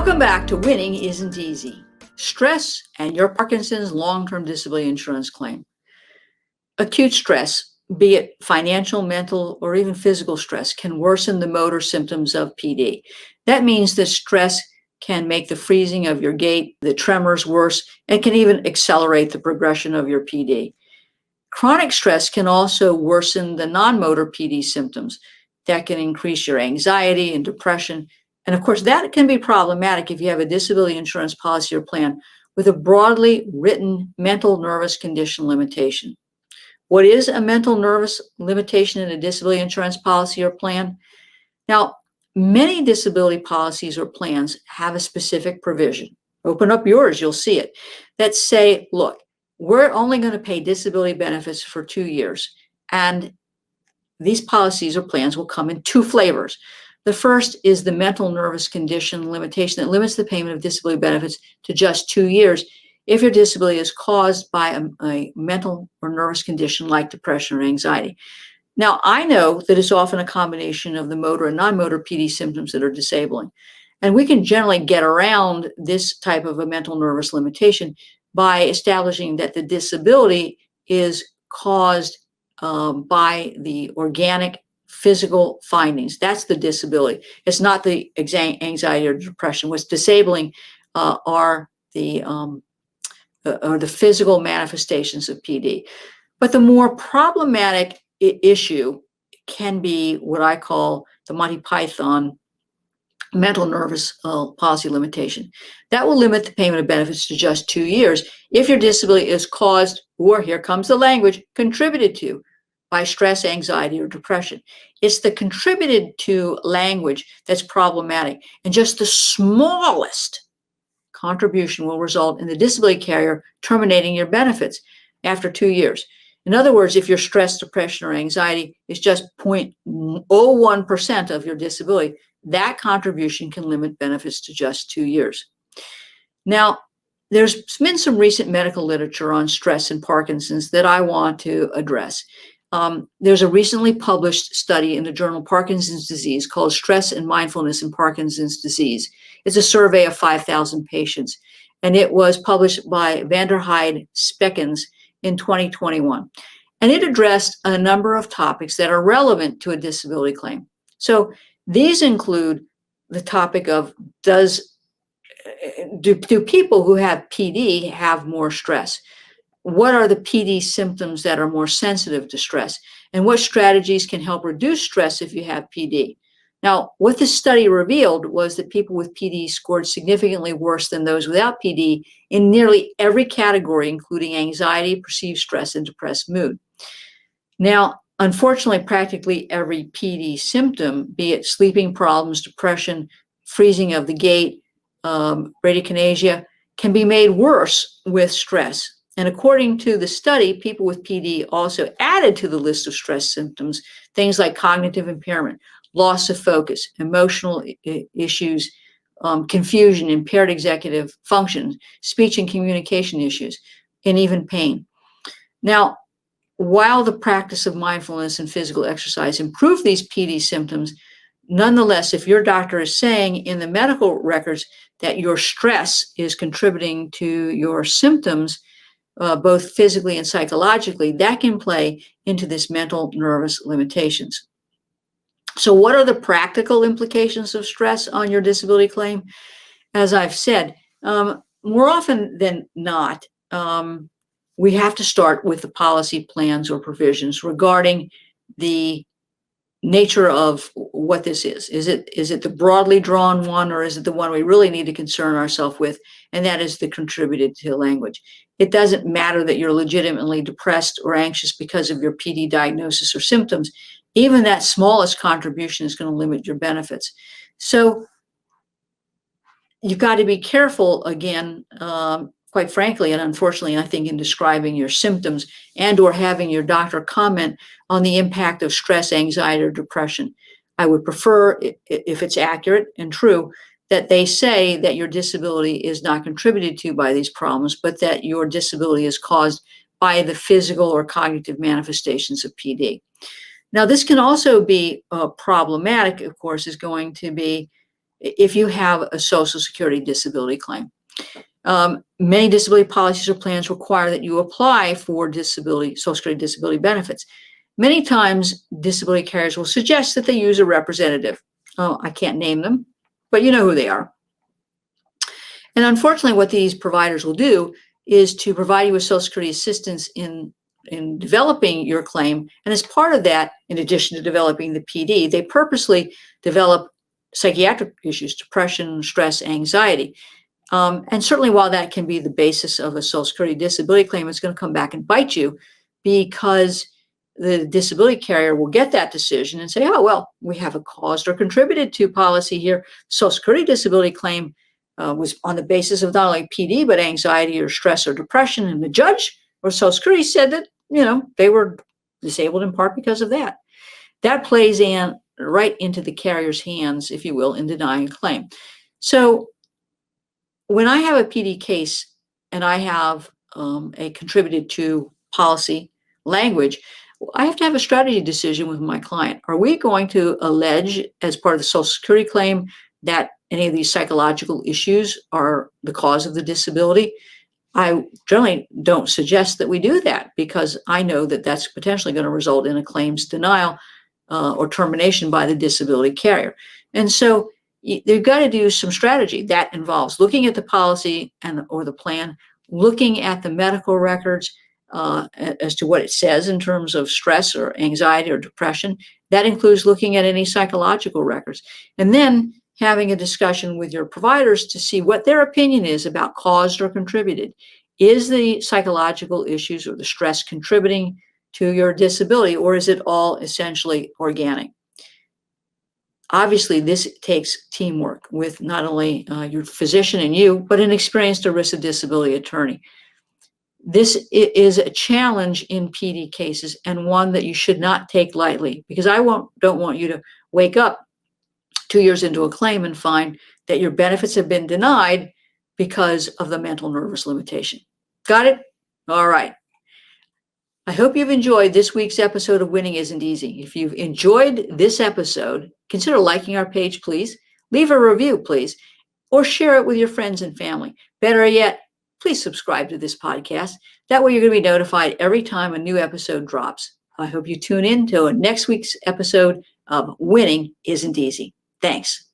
Welcome back to Winning Isn't Easy. Stress and your Parkinson's long-term disability insurance claim. Acute stress, be it financial, mental, or even physical stress, can worsen the motor symptoms of PD. That means that stress can make the freezing of your gait, the tremors worse, and can even accelerate the progression of your PD. Chronic stress can also worsen the non-motor PD symptoms. That can increase your anxiety and depression. And of course, that can be problematic if you have a disability insurance policy or plan with a broadly written mental nervous condition limitation. What is a mental nervous limitation in a disability insurance policy or plan? Now, many disability policies or plans have a specific provision. Open up yours, you'll see it, that say, look, we're only going to pay disability benefits for 2 years. And these policies or plans will come in 2 flavors. The first is the mental nervous condition limitation that limits the payment of disability benefits to just 2 years if your disability is caused by a mental or nervous condition like depression or anxiety. Now, I know that it's often a combination of the motor and non-motor PD symptoms that are disabling. And we can generally get around this type of a mental nervous limitation by establishing that the disability is caused by the organic physical findings. That's the disability. It's not the anxiety or depression. What's disabling are the physical manifestations of PD. But the more problematic issue can be what I call the Monty Python mental nervous policy limitation. That will limit the payment of benefits to just 2 years if your disability is caused, or here comes the language, contributed to by stress, anxiety, or depression. It's the contributed to language that's problematic, and just the smallest contribution will result in the disability carrier terminating your benefits after 2 years. In other words, if your stress, depression, or anxiety is just 0.01% of your disability, that contribution can limit benefits to just 2 years. Now, there's been some recent medical literature on stress and Parkinson's that I want to address. There's a recently published study in the journal Parkinson's Disease called Stress and Mindfulness in Parkinson's Disease. It's a survey of 5,000 patients, and it was published by Vanderheide Speckens in 2021. And it addressed a number of topics that are relevant to a disability claim. So these include the topic of do people who have PD have more stress? What are the PD symptoms that are more sensitive to stress? And what strategies can help reduce stress if you have PD? Now, what this study revealed was that people with PD scored significantly worse than those without PD in nearly every category, including anxiety, perceived stress, and depressed mood. Now, unfortunately, practically every PD symptom, be it sleeping problems, depression, freezing of the gait, bradykinesia, can be made worse with stress. And according to the study, people with PD also added to the list of stress symptoms things like cognitive impairment, loss of focus, emotional issues, confusion, impaired executive function, speech and communication issues, and even pain. Now, while the practice of mindfulness and physical exercise improve these PD symptoms, nonetheless, if your doctor is saying in the medical records that your stress is contributing to your symptoms, both physically and psychologically, that can play into this mental nervous limitations. So what are the practical implications of stress on your disability claim? As I've said, more often than not, we have to start with the policy plans or provisions regarding the nature of what this is. Is it the broadly drawn one, or is it the one we really need to concern ourselves with? And that is the contributed to language. It doesn't matter that you're legitimately depressed or anxious because of your PD diagnosis or symptoms. Even that smallest contribution is going to limit your benefits. So you've got to be careful, again, quite frankly, and unfortunately, I think in describing your symptoms and or having your doctor comment on the impact of stress, anxiety, or depression. I would prefer, if it's accurate and true, that they say that your disability is not contributed to by these problems, but that your disability is caused by the physical or cognitive manifestations of PD. Now, this can also be problematic, of course, is going to be if you have a Social Security disability claim. Many disability policies or plans require that you apply for Social Security disability benefits. Many times, disability carriers will suggest that they use a representative. Oh, I can't name them, but you know who they are. And unfortunately, what these providers will do is to provide you with Social Security assistance in developing your claim. And as part of that, in addition to developing the PD, they purposely develop psychiatric issues, depression, stress, anxiety. And certainly while that can be the basis of a Social Security disability claim, it's going to come back and bite you, because the disability carrier will get that decision and say, oh, well, we have a caused or contributed to policy here. Social Security disability claim was on the basis of not only PD, but anxiety or stress or depression. And the judge or Social Security said that, they were disabled in part because of that. That plays right into the carrier's hands, if you will, in denying a claim. So when I have a PD case and I have a contributed to policy language, I have to have a strategy decision with my client. Are we going to allege as part of the Social Security claim that any of these psychological issues are the cause of the disability? I generally don't suggest that we do that, because I know that that's potentially going to result in a claims denial or termination by the disability carrier. And so they've got to do some strategy that involves looking at the policy or the plan, looking at the medical records as to what it says in terms of stress or anxiety or depression. That includes looking at any psychological records, and then having a discussion with your providers to see what their opinion is about caused or contributed. Is the psychological issues or the stress contributing to your disability, or is it all essentially organic? Obviously, this takes teamwork with not only your physician and you, but an experienced ERISA disability attorney. This is a challenge in PD cases, and one that you should not take lightly, because don't want you to wake up 2 years into a claim and find that your benefits have been denied because of the mental nervous limitation. Got it? All right. I hope you've enjoyed this week's episode of Winning Isn't Easy. If you've enjoyed this episode, consider liking our page, please. Leave a review, please, or share it with your friends and family. Better yet, please subscribe to this podcast. That way you're going to be notified every time a new episode drops. I hope you tune in to next week's episode of Winning Isn't Easy. Thanks.